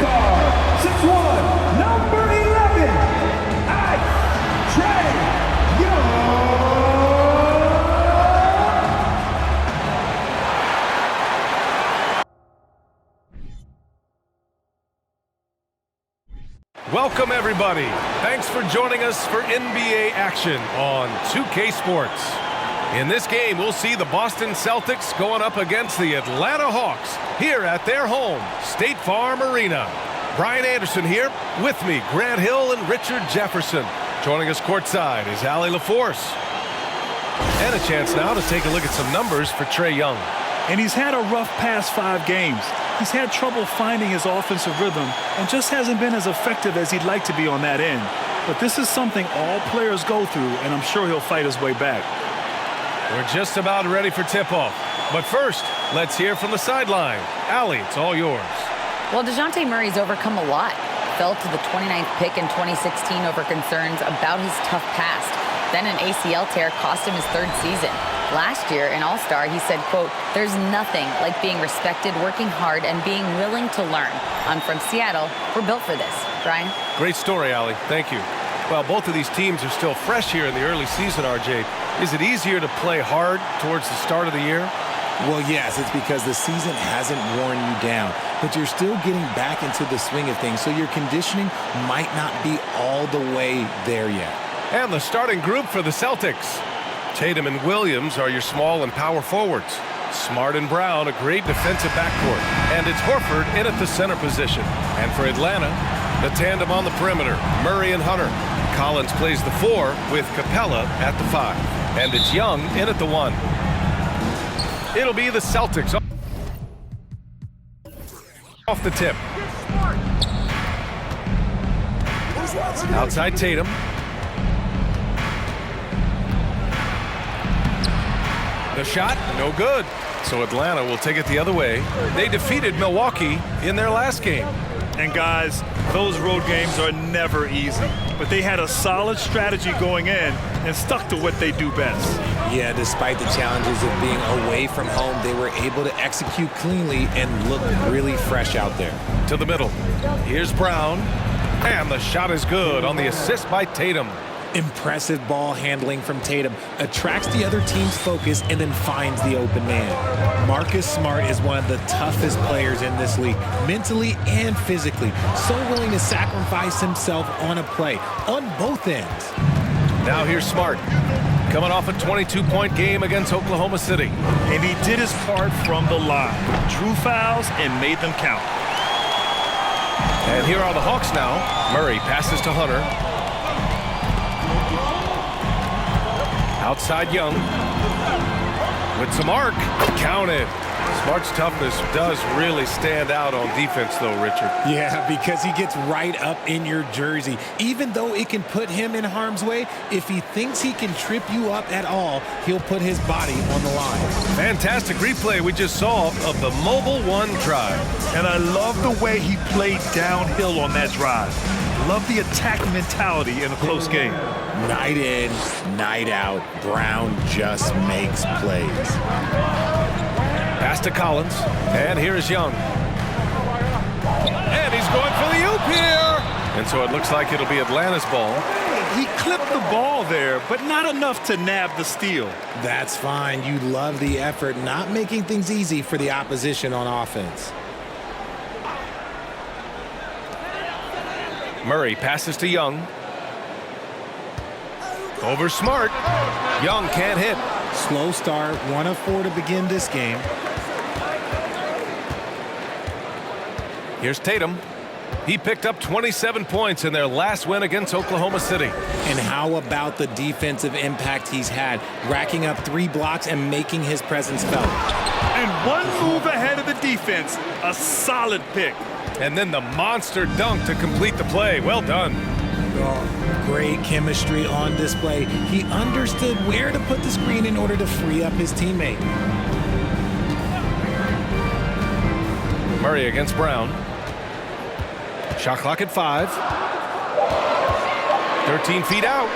Guard, 6'1", number 11, Trae Young. Welcome, everybody. Thanks for joining us for NBA action on 2K Sports. In this game, we'll see the Boston Celtics going up against the Atlanta Hawks here at their home, State Farm Arena. Brian Anderson here, with me, Grant Hill and Richard Jefferson. Joining us courtside is Allie LaForce. And a chance now to take a look at some numbers for Trae Young. And he's had a rough past 5 games. He's had trouble finding his offensive rhythm and just hasn't been as effective as he'd like to be on that end. But this is something all players go through, and I'm sure he'll fight his way back. We're just about ready for tip-off. But first, let's hear from the sideline. Allie, it's all yours. Well, DeJounte Murray's overcome a lot. Fell to the 29th pick in 2016 over concerns about his tough past. Then an ACL tear cost him his 3rd season. Last year, in All-Star, he said, quote, "There's nothing like being respected, working hard, and being willing to learn. I'm from Seattle. We're built for this." Brian? Great story, Allie. Thank you. Well, both of these teams are still fresh here in the early season, RJ. Is it easier to play hard towards the start of the year? Well, yes, it's because the season hasn't worn you down, but you're still getting back into the swing of things, so your conditioning might not be all the way there yet. And the starting group for the Celtics. Tatum and Williams are your small and power forwards. Smart and Brown, a great defensive backcourt. And it's Horford in at the center position. And for Atlanta, the tandem on the perimeter, Murray and Hunter. Collins plays the 4 with Capella at the 5. And it's Young in at the 1. It'll be the Celtics off the tip. Outside Tatum. The shot, no good. So Atlanta will take it the other way. They defeated Milwaukee in their last game. And guys, those road games are never easy. But they had a solid strategy going in and stuck to what they do best. Yeah, despite the challenges of being away from home, they were able to execute cleanly and look really fresh out there. To the middle. Here's Brown. And the shot is good on the assist by Tatum. Impressive ball handling from Tatum, attracts the other team's focus and then finds the open man. Marcus Smart is one of the toughest players in this league, mentally and physically, so willing to sacrifice himself on a play, on both ends. Now here's Smart, coming off a 22-point game against Oklahoma City. And he did his part from the line, drew fouls and made them count. And here are the Hawks now. Murray passes to Hunter. Outside Young with some arc. Counted. Smart's toughness does really stand out on defense, though, Richard. Yeah, because he gets right up in your jersey. Even though it can put him in harm's way, if he thinks he can trip you up at all, he'll put his body on the line. Fantastic replay we just saw of the Mobile One drive. And I love the way he played downhill on that drive. Love the attack mentality in a close game. Night in, night out, Brown just makes plays. Pass to Collins, and here is Young. And he's going for the oop here. And so it looks like it'll be Atlanta's ball. He clipped the ball there, but not enough to nab the steal. That's fine. You love the effort, not making things easy for the opposition on offense. Murray passes to Young. Over Smart. Young can't hit. Slow start, 1 of 4 to begin this game. Here's Tatum. He picked up 27 points in their last win against Oklahoma City. And how about the defensive impact he's had, racking up 3 blocks and making his presence felt. And one move ahead of the defense, a solid pick. And then the monster dunk to complete the play. Well done. Oh, great chemistry on display. He understood where to put the screen in order to free up his teammate. Murray against Brown. Shot clock at 5. 13 feet out.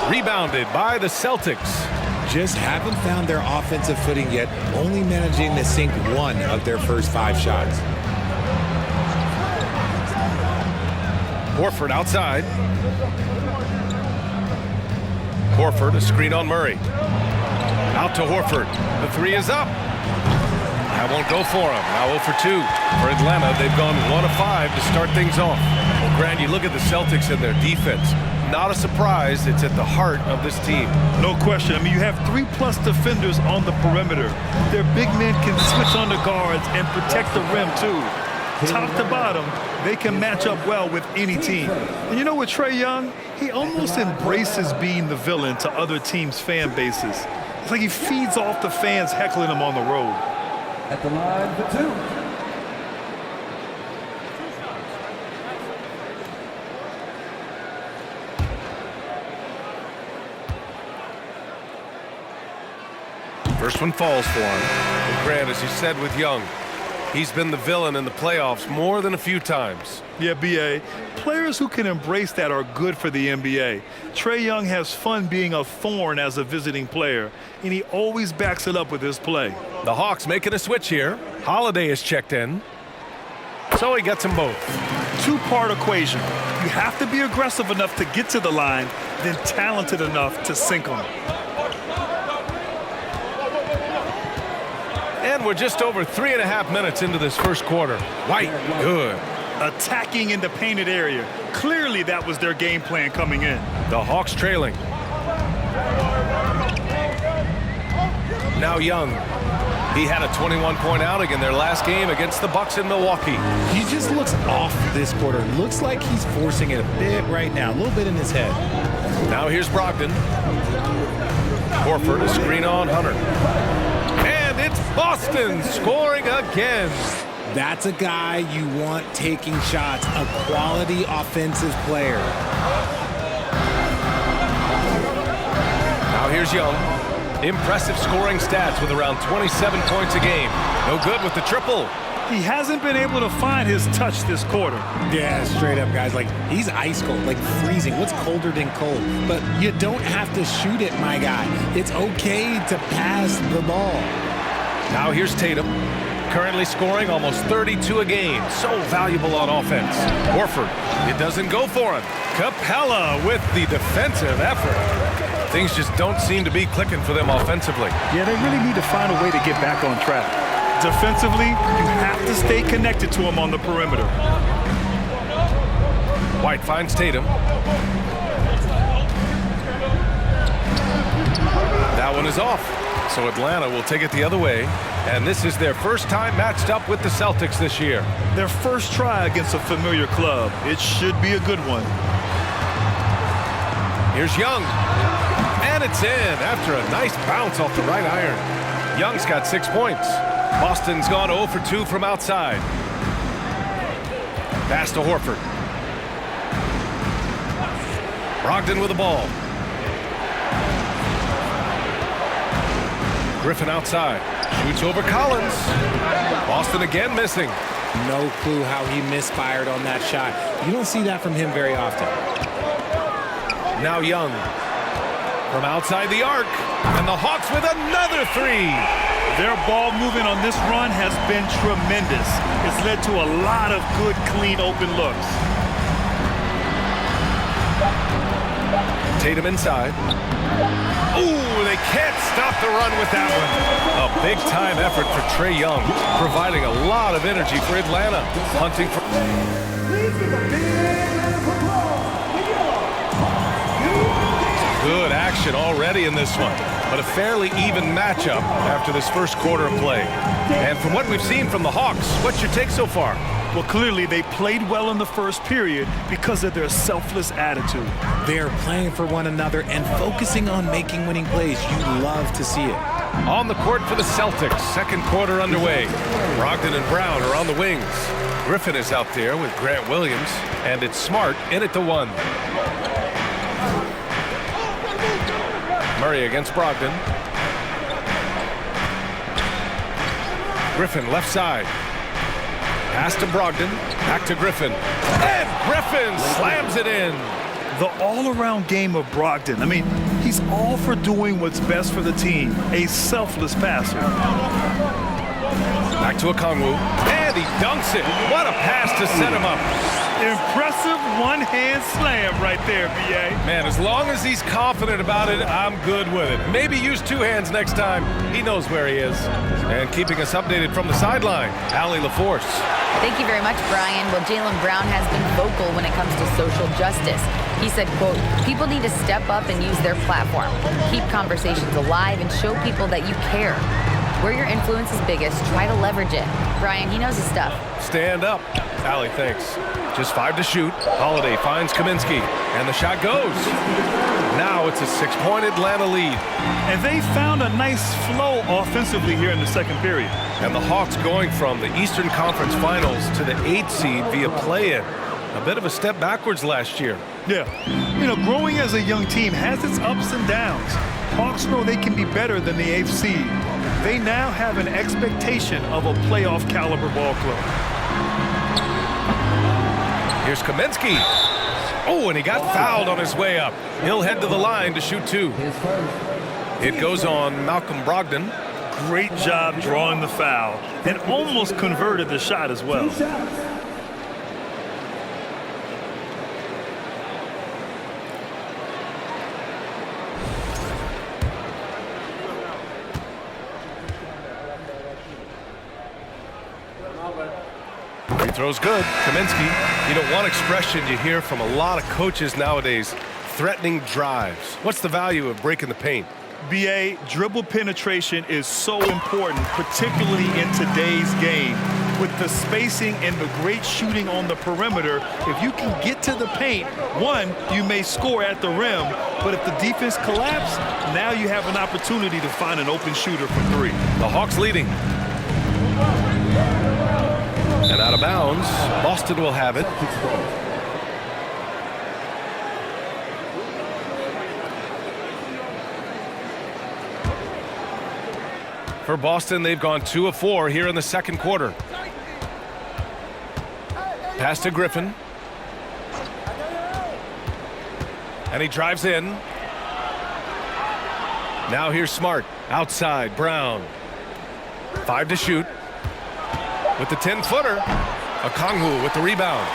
Rebounded by the Celtics. Just haven't found their offensive footing yet, only managing to sink 1 of their first 5 shots. Horford outside. Horford, a screen on Murray. Out to Horford. The three is up. That won't go for him. Now 0 for 2 for Atlanta. They've gone 1 of 5 to start things off. Well, Grant, you look at the Celtics and their defense. Not a surprise. It's at the heart of this team. No question. I mean, you have 3+ defenders on the perimeter. Their big men can switch on the guards and protect the rim, too. Top to bottom, they can match up well with any team. And you know what, Trae Young? He almost embraces being the villain to other teams' fan bases. It's like he feeds off the fans heckling him on the road. At the line for 2. First one falls for him. And Grant, as you said with Young, he's been the villain in the playoffs more than a few times. Yeah, B.A. Players who can embrace that are good for the NBA. Trae Young has fun being a thorn as a visiting player, and he always backs it up with his play. The Hawks making a switch here. Holiday is checked in. So he gets them both. Two-part equation. You have to be aggressive enough to get to the line, then talented enough to sink them. And we're just over 3.5 minutes into this first quarter. White, good. Attacking in the painted area. Clearly that was their game plan coming in. The Hawks trailing. Now Young. He had a 21-point outing in their last game against the Bucks in Milwaukee. He just looks off this quarter. Looks like he's forcing it a bit right now. A little bit in his head. Now here's Brogdon. Horford, a screen on Hunter. And it's Boston scoring again. That's a guy you want taking shots, a quality offensive player. Now here's Young. Impressive scoring stats with around 27 points a game. No good with the triple. He hasn't been able to find his touch this quarter. Yeah, straight up, guys. Like, he's ice cold, like freezing. What's colder than cold? But you don't have to shoot it, my guy. It's okay to pass the ball. Now here's Tatum. Currently scoring almost 32 a game. So valuable on offense. Horford, it doesn't go for him. Capella with the defensive effort. Things just don't seem to be clicking for them offensively. Yeah, they really need to find a way to get back on track. Defensively, you have to stay connected to him on the perimeter. White finds Tatum. That one is off. So Atlanta will take it the other way. And this is their first time matched up with the Celtics this year. Their first try against a familiar club. It should be a good one. Here's Young. And it's in after a nice bounce off the right iron. Young's got 6 points. Boston's gone 0 for 2 from outside. Pass to Horford. Brogdon with the ball. Griffin outside. Shoots over Collins. Boston again missing. No clue how he misfired on that shot. You don't see that from him very often. Now Young. From outside the arc. And the Hawks with another three. Their ball movement on this run has been tremendous. It's led to a lot of good, clean, open looks. Tatum inside. Ooh, they can't stop the run with that one. A big-time effort for Trae Young, providing a lot of energy for Atlanta. Hunting for... Please give a big round of applause for Good action already in this one, but a fairly even matchup after this first quarter of play. And from what we've seen from the Hawks, what's your take so far? Well, clearly they played well in the first period because of their selfless attitude. They're playing for one another and focusing on making winning plays. You love to see it. On the court for the Celtics, second quarter underway. Brogdon and Brown are on the wings. Griffin is out there with Grant Williams, and it's Smart in at the 1. Murray against Brogdon. Griffin left side. Pass to Brogdon. Back to Griffin. And Griffin slams it in. The all-around game of Brogdon. I mean, he's all for doing what's best for the team. A selfless passer. Back to Okongwu. And he dunks it. What a pass to set him up. Impressive one-hand slam right there, B.A. Man, as long as he's confident about it, I'm good with it. Maybe use two hands next time. He knows where he is. And keeping us updated from the sideline, Allie LaForce. Thank you very much, Brian. Well, Jaylen Brown has been vocal when it comes to social justice. He said, quote, people need to step up and use their platform. Keep conversations alive and show people that you care. Where your influence is biggest, try to leverage it. Brian, he knows his stuff. Stand up. Allie, thanks. Just 5 to shoot. Holiday finds Kaminsky, and the shot goes. Now it's a 6-point Atlanta lead. And they found a nice flow offensively here in the second period. And the Hawks going from the Eastern Conference Finals to the 8th seed via play-in. A bit of a step backwards last year. Yeah. You know, growing as a young team has its ups and downs. Hawks know they can be better than the 8th seed. They now have an expectation of a playoff caliber ball club. Here's Kaminsky. Oh, and he got fouled on his way up. He'll head to the line to shoot 2. It goes on Malcolm Brogdon. Great job drawing the foul and almost converted the shot as well. Free throw's good. Kaminsky. You know, one expression you hear from a lot of coaches nowadays, threatening drives. What's the value of breaking the paint? B.A., dribble penetration is so important, particularly in today's game. With the spacing and the great shooting on the perimeter, if you can get to the paint, one, you may score at the rim, but if the defense collapses, now you have an opportunity to find an open shooter for 3. The Hawks leading. And out of bounds, Boston will have it. For Boston, they've gone 2 of 4 here in the second quarter. Pass to Griffin. And he drives in. Now here's Smart. Outside, Brown. 5 to shoot. With the 10-footer, Okongwu with the rebound.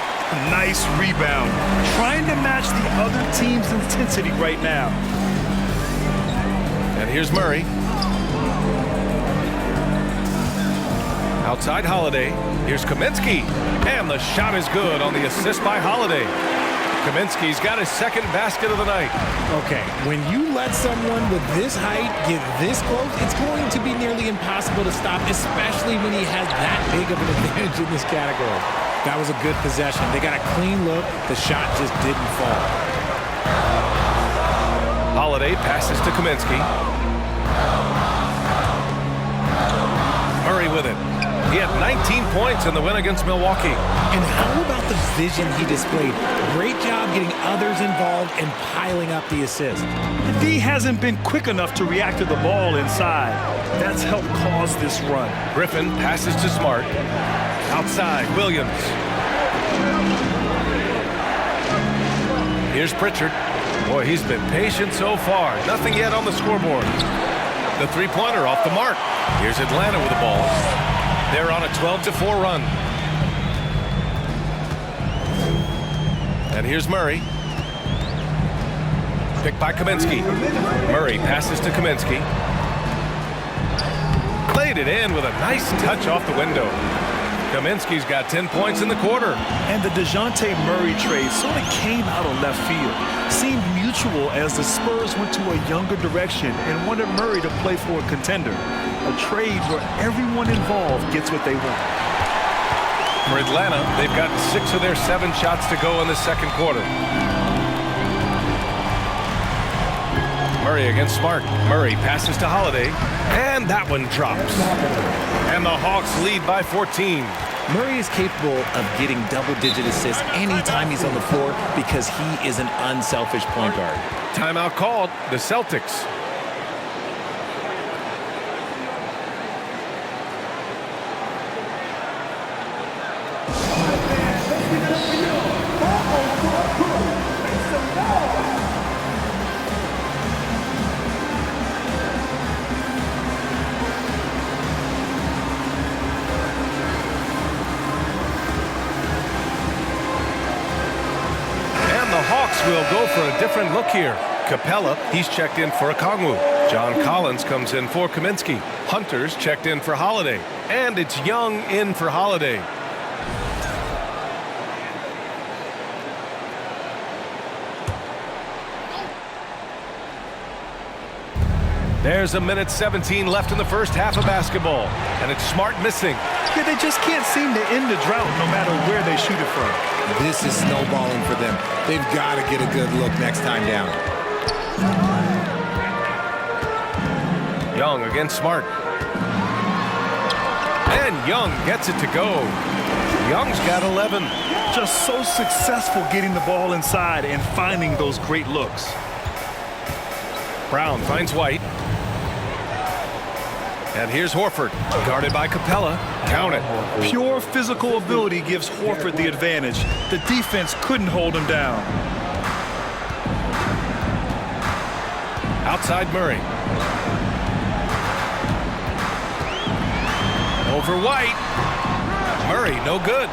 Nice rebound. Trying to match the other team's intensity right now. And here's Murray. Outside Holiday. Here's Kaminsky. And the shot is good on the assist by Holiday. Kaminsky's got his second basket of the night. Okay, when you let someone with this height get this close, it's going to be nearly impossible to stop, especially when he has that big of an advantage in this category. That was a good possession. They got a clean look. The shot just didn't fall. Holiday passes to Kaminsky. Murray with it. He had 19 points in the win against Milwaukee. And how about the vision he displayed? Great job getting others involved and piling up the assist. D hasn't been quick enough to react to the ball inside. That's helped cause this run. Griffin passes to Smart. Outside, Williams. Here's Pritchard. Boy, he's been patient so far. Nothing yet on the scoreboard. The three-pointer off the mark. Here's Atlanta with the ball. They're on a 12-4 run. And here's Murray. Picked by Kaminsky. Murray passes to Kaminsky. Played it in with a nice touch off the window. Kaminsky's got 10 points in the quarter. And the DeJounte Murray trade sort of came out of left field. Seemed mutual as the Spurs went to a younger direction and wanted Murray to play for a contender. A trade where everyone involved gets what they want. For Atlanta, they've got 6 of their 7 shots to go in the second quarter. Murray against Smart. Murray passes to Holiday, and that one drops. And the Hawks lead by 14. Murray is capable of getting double-digit assists anytime he's on the floor because he is an unselfish point guard. Timeout called. The Celtics. Celtics will go for a different look here. Capella, he's checked in for Okongwu. John Collins comes in for Kaminsky. Hunter's checked in for Holiday. And it's Young in for Holiday. There's a minute 17 left in the first half of basketball. And it's Smart missing. Yeah, they just can't seem to end the drought no matter where they shoot it from. This is snowballing for them. They've got to get a good look next time down. Young against Smart. And Young gets it to go. Young's got 11. Just so successful getting the ball inside and finding those great looks. Brown finds White. And here's Horford, guarded by Capella. Count it. Pure physical ability gives Horford the advantage. The defense couldn't hold him down. Outside Murray. Over White. Murray, no good.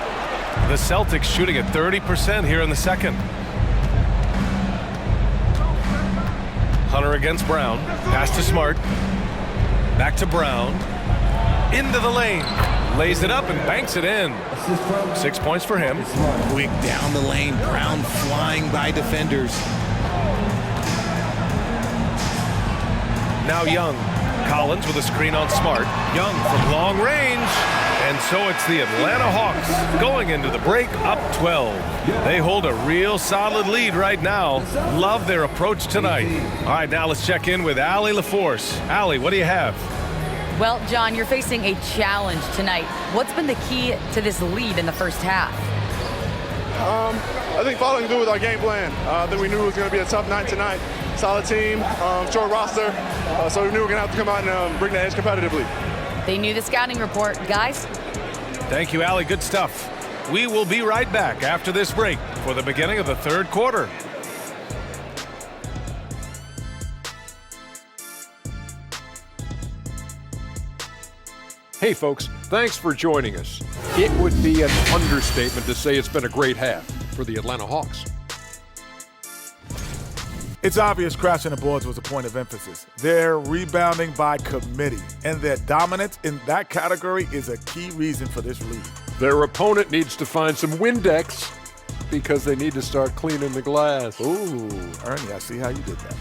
The Celtics shooting at 30% here in the second. Hunter against Brown. Pass to Smart. Back to Brown. Into the lane. Lays it up and banks it in. 6 points for him. Quick down the lane. Brown flying by defenders. Now Young. Collins with a screen on Smart. Young from long range. And so it's the Atlanta Hawks going into the break up 12. They hold a real solid lead right now. Love their approach tonight. All right, now let's check in with Allie LaForce. Allie, what do you have? Well, John, you're facing a challenge tonight. What's been the key to this lead in the first half? I think following through with our game plan. I think we knew it was going to be a tough night tonight. Solid team, short roster, so we knew we were going to have to come out and bring the edge competitively. They knew the scouting report. Guys? Thank you, Allie. Good stuff. We will be right back after this break for the beginning of the third quarter. Hey folks, thanks for joining us. It would be an understatement to say it's been a great half for the Atlanta Hawks. It's obvious crashing the boards was a point of emphasis. They're rebounding by committee, and their dominance in that category is a key reason for this lead. Their opponent needs to find some Windex because they need to start cleaning the glass. Ooh, Ernie, I see how you did that.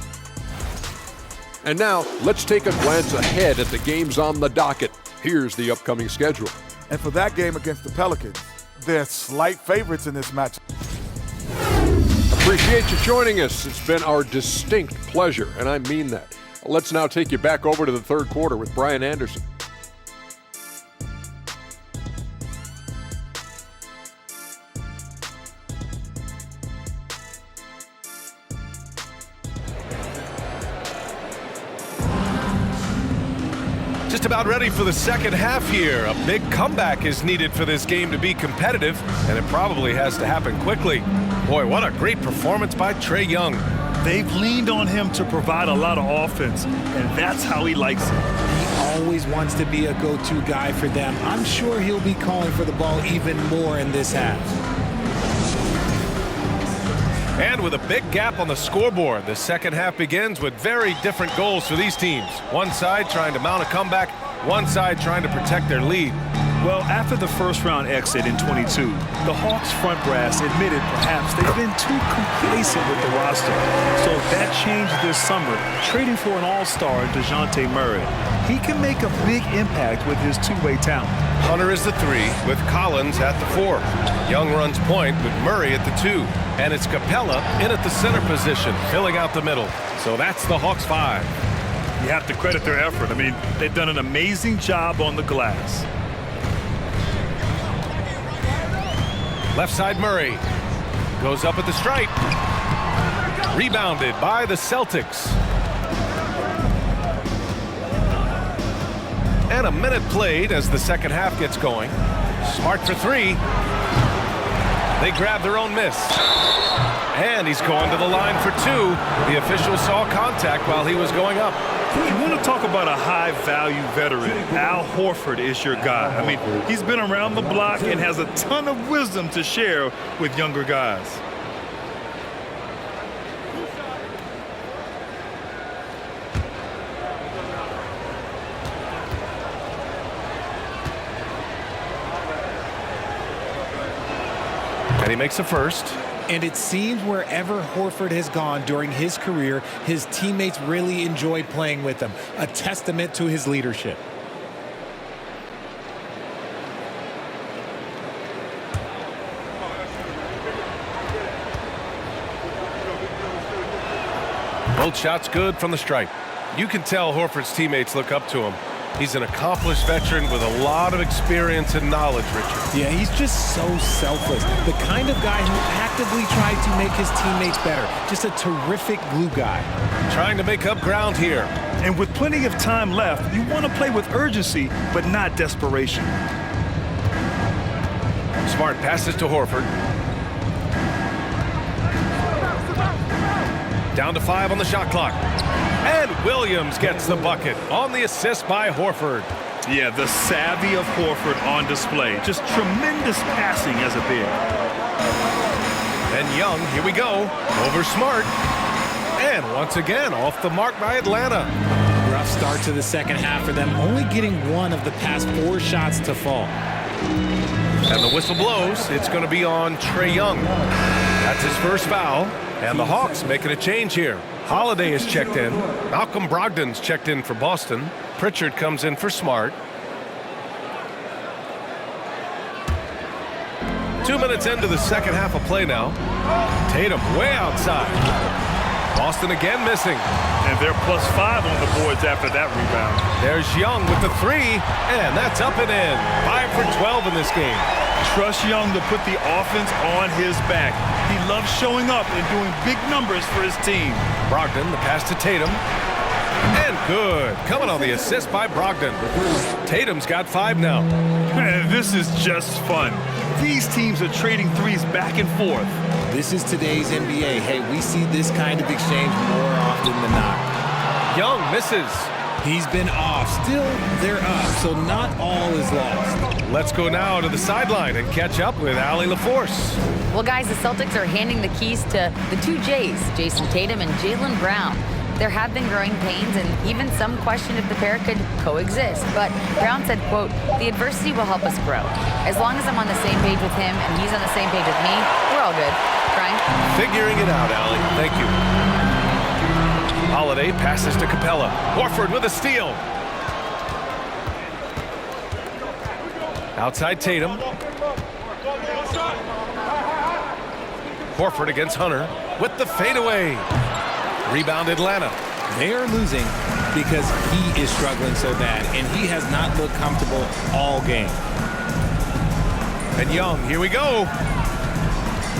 And now, let's take a glance ahead at the games on the docket. Here's the upcoming schedule. And for that game against the Pelicans, they're slight favorites in this match. Appreciate you joining us. It's been our distinct pleasure, and I mean that. Let's now take you back over to the third quarter with Brian Anderson. Just about ready for the second half here. A big comeback is needed for this game to be competitive, and it probably has to happen quickly. Boy, what a great performance by Trae Young. They've leaned on him to provide a lot of offense, and that's how he likes it. He always wants to be a go-to guy for them. I'm sure he'll be calling for the ball even more in this half. And with a big gap on the scoreboard, the second half begins with very different goals for these teams. One side trying to mount a comeback, one side trying to protect their lead. Well, after the first round exit in 22, the Hawks front brass admitted perhaps they've been too complacent with the roster. So that changed this summer, trading for an all-star in DeJounte Murray. He can make a big impact with his two-way talent. Hunter is the 3 with Collins at the 4. Young runs point with Murray at the 2. And it's Capella in at the center position, filling out the middle. So that's the Hawks 5. You have to credit their effort. I mean, they've done an amazing job on the glass. Left side Murray goes up at the stripe. Rebounded by the Celtics. And a minute played as the second half gets going. Smart for 3. They grab their own miss. And he's going to the line for 2. The official saw contact while he was going up. You want to talk about a high-value veteran. Al Horford is your guy. I mean, he's been around the block and has a ton of wisdom to share with younger guys. And he makes the first. And it seems wherever Horford has gone during his career, his teammates really enjoy playing with him. A testament to his leadership. Both shots good from the stripe. You can tell Horford's teammates look up to him. He's an accomplished veteran with a lot of experience and knowledge, Richard. Yeah, he's just so selfless. The kind of guy who actively tries to make his teammates better. Just a terrific glue guy. Trying to make up ground here. And with plenty of time left, you want to play with urgency, but not desperation. Smart passes to Horford. Down to 5 on the shot clock. And Williams gets the bucket on the assist by Horford. Yeah, the savvy of Horford on display. Just tremendous passing as a big. And Young, here we go, over Smart. And once again, off the mark by Atlanta. Rough start to the second half for them, only getting one of the past 4 shots to fall. And the whistle blows. It's going to be on Trae Young. That's his first foul. And the Hawks making a change here. Holiday is checked in. Malcolm Brogdon's checked in for Boston. Pritchard comes in for Smart. 2 minutes into the second half of play now. Tatum way outside. Boston again missing. And they're +5 on the boards after that rebound. There's Young with the 3, and that's up and in. 5 for 12 in this game. Trust Young to put the offense on his back. He loves showing up and doing big numbers for his team. Brogdon, the pass to Tatum. And good. Coming on the assist by Brogdon. Tatum's got 5 now. Man, this is just fun. These teams are trading threes back and forth. This is today's NBA. Hey, we see this kind of exchange more often than not. Young misses. He's been off. Still, they're up, so not all is lost. Let's go now to the sideline and catch up with Allie LaForce. Well, guys, the Celtics are handing the keys to the 2 J's, Jason Tatum and Jaylen Brown. There have been growing pains, and even some question if the pair could coexist. But Brown said, quote, "The adversity will help us grow. As long as I'm on the same page with him and he's on the same page with me, we're all good." Brian? Figuring it out, Allie. Thank you. Holiday passes to Capella. Horford with a steal. Outside Tatum. Horford against Hunter with the fadeaway. Rebound Atlanta. They are losing because he is struggling so bad, and he has not looked comfortable all game. And Young, here we go.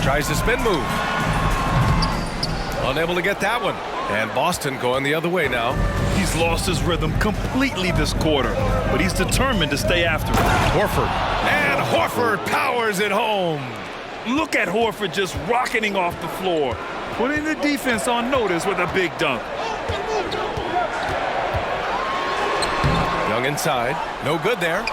Tries the spin move. Unable to get that one. And Boston going the other way now. He's lost his rhythm completely this quarter, but he's determined to stay after it. Horford. And Horford powers it home. Look at Horford just rocketing off the floor, putting the defense on notice with a big dunk. Young inside. No good there.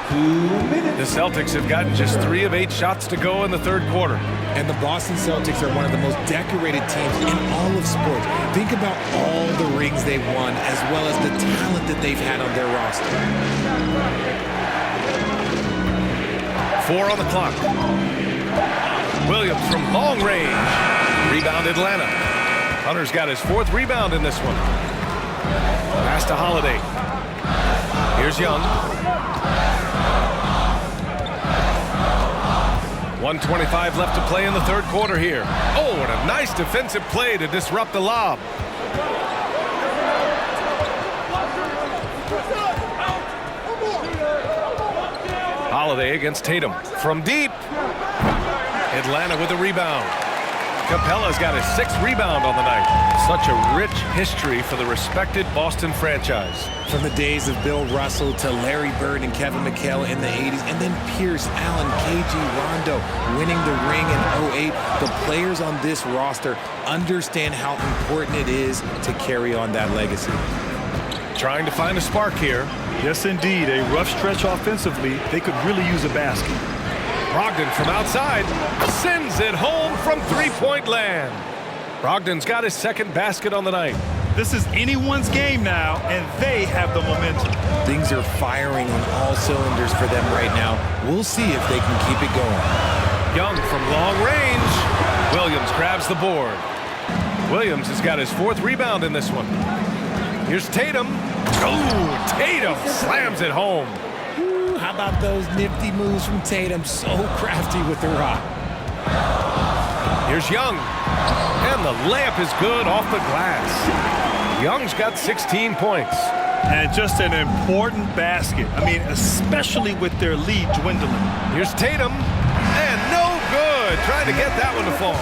The Celtics have gotten just 3 of 8 shots to go in the third quarter. And the Boston Celtics are one of the most decorated teams in all of sports. Think about all the rings they've won, as well as the talent that they've had on their roster. 4 on the clock. Williams from long range. Rebound Atlanta. Hunter's got his 4th rebound in this one. Pass to Holiday. Here's Young. 1:25 left to play in the third quarter here. Oh, and a nice defensive play to disrupt the lob. Holiday against Tatum. From deep. Atlanta with a rebound. Capella's got his 6th rebound on the night. Such a rich history for the respected Boston franchise. From the days of Bill Russell to Larry Bird and Kevin McHale in the 80s, and then Pierce, Allen, KG, Rondo winning the ring in 08. The players on this roster understand how important it is to carry on that legacy. Trying to find a spark here. Yes, indeed. A rough stretch offensively. They could really use a basket. Brogdon from outside sends it home from three-point land. Brogdon's got his 2nd basket on the night. This is anyone's game now, and they have the momentum. Things are firing on all cylinders for them right now. We'll see if they can keep it going. Young from long range. Williams grabs the board. Williams has got his 4th rebound in this one. Here's Tatum. Oh, Tatum slams it home. Ooh, how about those nifty moves from Tatum? So crafty with the rock. Here's Young. And the layup is good off the glass. Young's got 16 points. And just an important basket. I mean, especially with their lead dwindling. Here's Tatum. And no good. Trying to get that one to fall.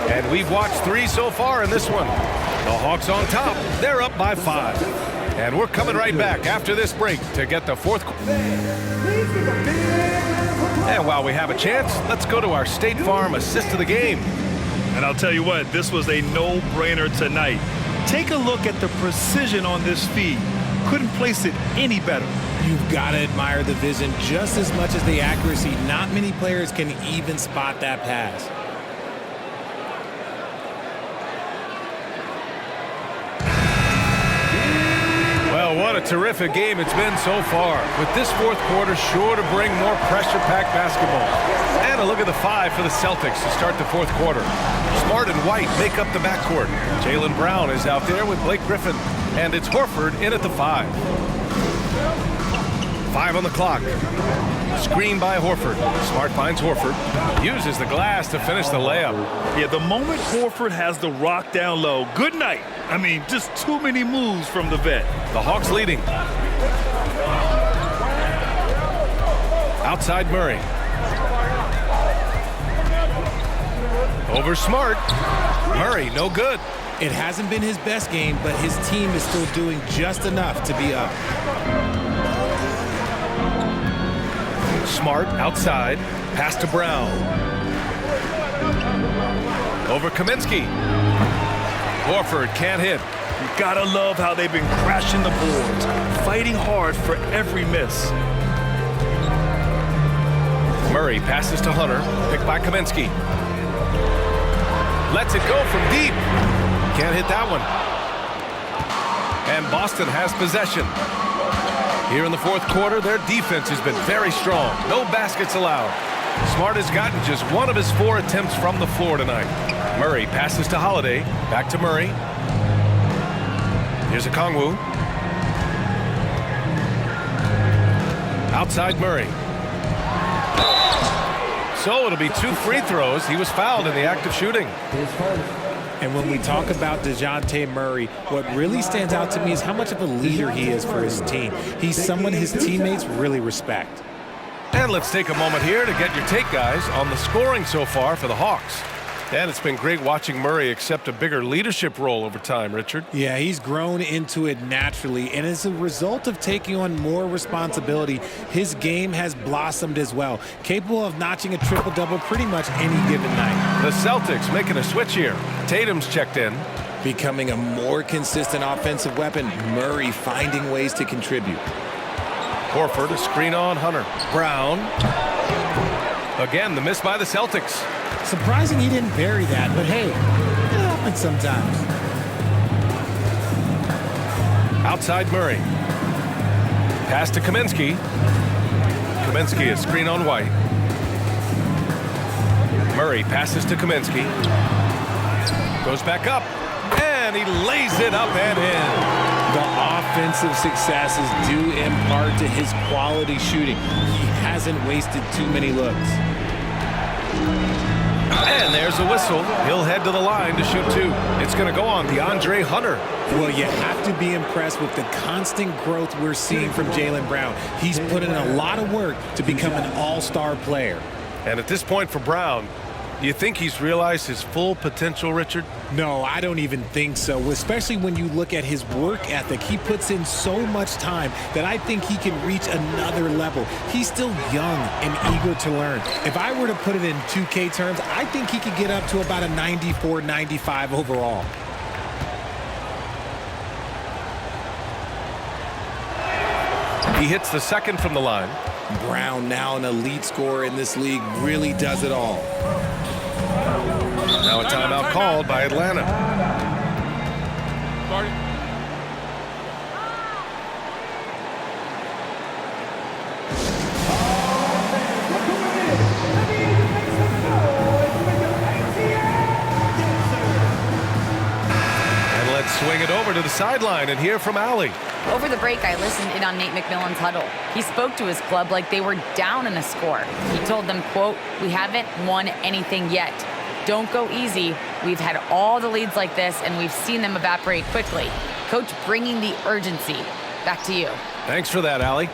And we've watched 3 so far in this one. The Hawks on top. They're up by 5. And we're coming right back after this break to get the 4th. And while we have a chance, let's go to our State Farm assist of the game. And I'll tell you what, this was a no-brainer tonight. Take a look at the precision on this feed. Couldn't place it any better. You've got to admire the vision just as much as the accuracy. Not many players can even spot that pass. Well, what a terrific game it's been so far. With this 4th quarter sure to bring more pressure-packed basketball. And a look at the 5 for the Celtics to start the 4th quarter. Smart and White make up the backcourt. Jaylen Brown is out there with Blake Griffin. And it's Horford in at the 5. 5 on the clock. Screen by Horford. Smart finds Horford. Uses the glass to finish the layup. Yeah, the moment Horford has the rock down low, good night. I mean, just too many moves from the vet. The Hawks leading. Outside Murray. Over Smart. Murray, no good. It hasn't been his best game, but his team is still doing just enough to be up. Smart outside. Pass to Brown. Over Kaminsky. Horford can't hit. You gotta love how they've been crashing the boards, fighting hard for every miss. Murray passes to Hunter. Picked by Kaminsky. Lets it go from deep. Can't hit that one. And Boston has possession. Here in the 4th quarter, their defense has been very strong. No baskets allowed. Smart has gotten just 1 of his 4 attempts from the floor tonight. Murray passes to Holiday. Back to Murray. Here's Okongwu. Outside Murray. So it'll be 2 free throws. He was fouled in the act of shooting. And when we talk about DeJounte Murray, what really stands out to me is how much of a leader he is for his team. He's someone his teammates really respect. And let's take a moment here to get your take, guys, on the scoring so far for the Hawks. And it's been great watching Murray accept a bigger leadership role over time, Richard. Yeah, he's grown into it naturally, and as a result of taking on more responsibility, his game has blossomed as well, capable of notching a triple-double pretty much any given night. The Celtics making a switch here. Tatum's checked in. Becoming a more consistent offensive weapon, Murray finding ways to contribute. Horford, a screen on Hunter. Brown. Again, the miss by the Celtics. Surprising he didn't bury that, but hey, it happens sometimes. Outside Murray. Pass to Kaminsky. Kaminsky, a screen on White. Murray passes to Kaminsky. Goes back up. And he lays it up and in. The offensive successes due in part to his quality shooting. He hasn't wasted too many looks. And there's a whistle. He'll head to the line to shoot 2. It's going to go on DeAndre Hunter. Well, you have to be impressed with the constant growth we're seeing from Jaylen Brown. He's put in a lot of work to become an all-star player. And at this point for Brown, do you think he's realized his full potential, Richard? No, I don't even think so, especially when you look at his work ethic. He puts in so much time that I think he can reach another level. He's still young and eager to learn. If I were to put it in 2K terms, I think he could get up to about a 94, 95 overall. He hits the second from the line. Brown, now an elite scorer in this league, really does it all. Now a timeout called by Atlanta. sideline and hear from Allie. Over the break, I listened in on Nate McMillan's huddle. He spoke to his club like they were down in a score. He told them, quote, "We haven't won anything yet. Don't go easy. We've had all the leads like this, and we've seen them evaporate quickly." Coach bringing the urgency. Back to you. Thanks for that, Allie.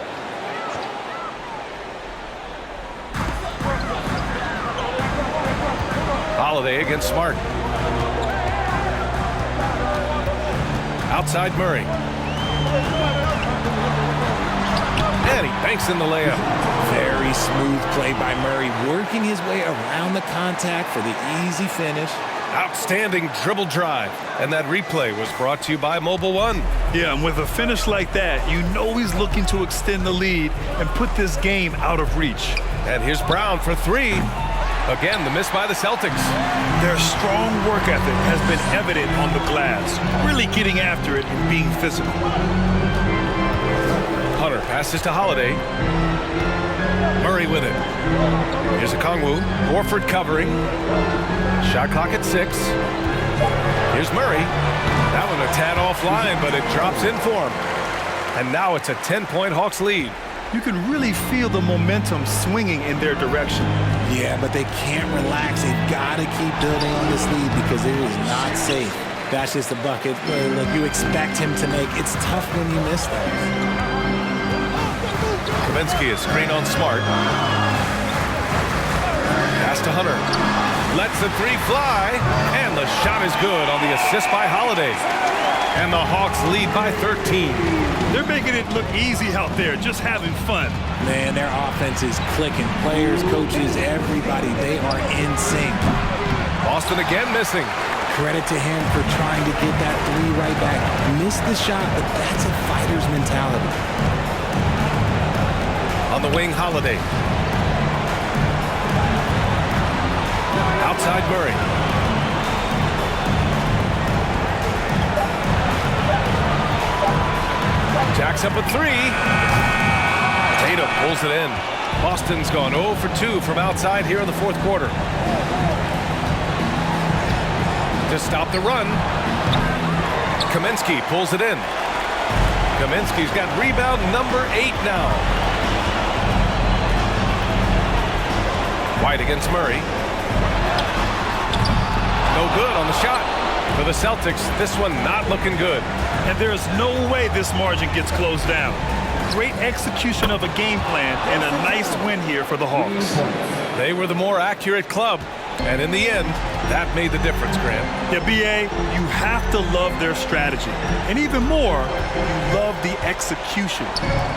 Holiday against Smart. Outside Murray. And he banks in the layup. Very smooth play by Murray, working his way around the contact for the easy finish. Outstanding dribble drive. And that replay was brought to you by Mobile One. Yeah, and with a finish like that, you know he's looking to extend the lead and put this game out of reach. And here's Brown for three. Again, the miss by the Celtics. Their strong work ethic has been evident on the glass, really getting after it and being physical. Hunter passes to Holiday. Murray with it. Here's Okongwu. Horford covering. Shot clock at 6. Here's Murray. That one a tad offline, but it drops in for him. And now it's a 10-point Hawks lead. You can really feel the momentum swinging in their direction. Yeah, but they can't relax. They've got to keep building on this lead because it is not safe. That's just a bucket. Look, you expect him to make. It's tough when you miss those. Kaminsky is screen on Smart. Pass to Hunter. Lets the three fly. And the shot is good on the assist by Holiday. And the Hawks lead by 13. They're making it look easy out there, just having fun. Man, their offense is clicking. Players, coaches, everybody, they are in sync. Boston again missing. Credit to him for trying to get that three right back. Missed the shot, but that's a fighter's mentality. On the wing, Holiday. Outside Murray. Jacks up a three. Tatum pulls it in. Boston's gone 0 for 2 from outside here in the fourth quarter. To stop the run, Kaminsky pulls it in. Kaminsky's got rebound number 8 now. White against Murray. No good on the shot. For the Celtics, this one not looking good. And there is no way this margin gets closed down. Great execution of a game plan and a nice win here for the Hawks. They were the more accurate club, and in the end, that made the difference, Grant. Yeah, B.A., you have to love their strategy. And even more, you love the execution.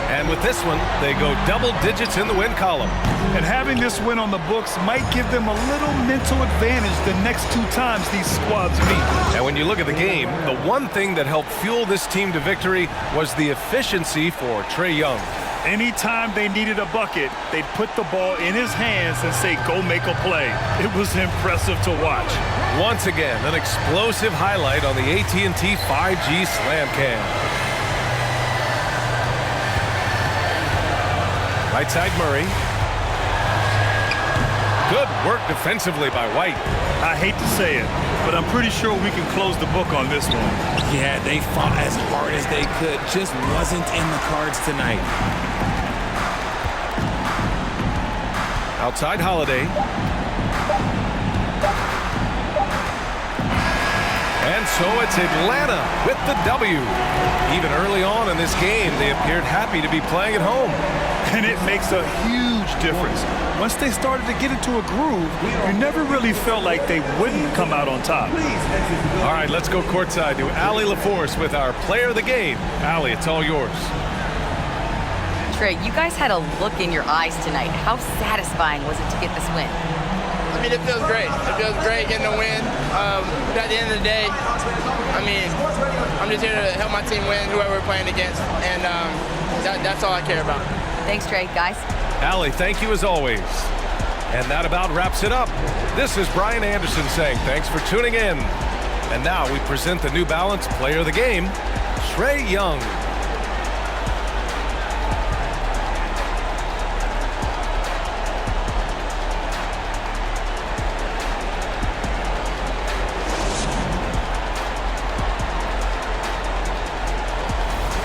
And with this one, they go double digits in the win column. And having this win on the books might give them a little mental advantage the next 2 times these squads meet. And when you look at the game, the one thing that helped fuel this team to victory was the efficiency for Trae Young. Anytime they needed a bucket, they'd put the ball in his hands and say, go make a play. It was impressive to watch. Once again, an explosive highlight on the AT&T 5G Slam Cam. Right side Murray. Good work defensively by White. I hate to say it, but I'm pretty sure we can close the book on this one. Yeah, they fought as hard as they could. Just wasn't in the cards tonight. Outside Holiday. And so it's Atlanta with the W. Even early on in this game, they appeared happy to be playing at home. And it makes a huge difference. Once they started to get into a groove, you never really felt like they wouldn't come out on top. All right, let's go courtside to Allie LaForce with our player of the game. Allie, it's all yours. Trae, you guys had a look in your eyes tonight. How satisfying was it to get this win? I mean, it feels great. It feels great getting a win. But at the end of the day, I mean, I'm just here to help my team win, whoever we're playing against, and that's all I care about. Thanks, Trae. Guys. Allie, thank you as always. And that about wraps it up. This is Brian Anderson saying thanks for tuning in. And now we present the New Balance Player of the Game, Trae Young.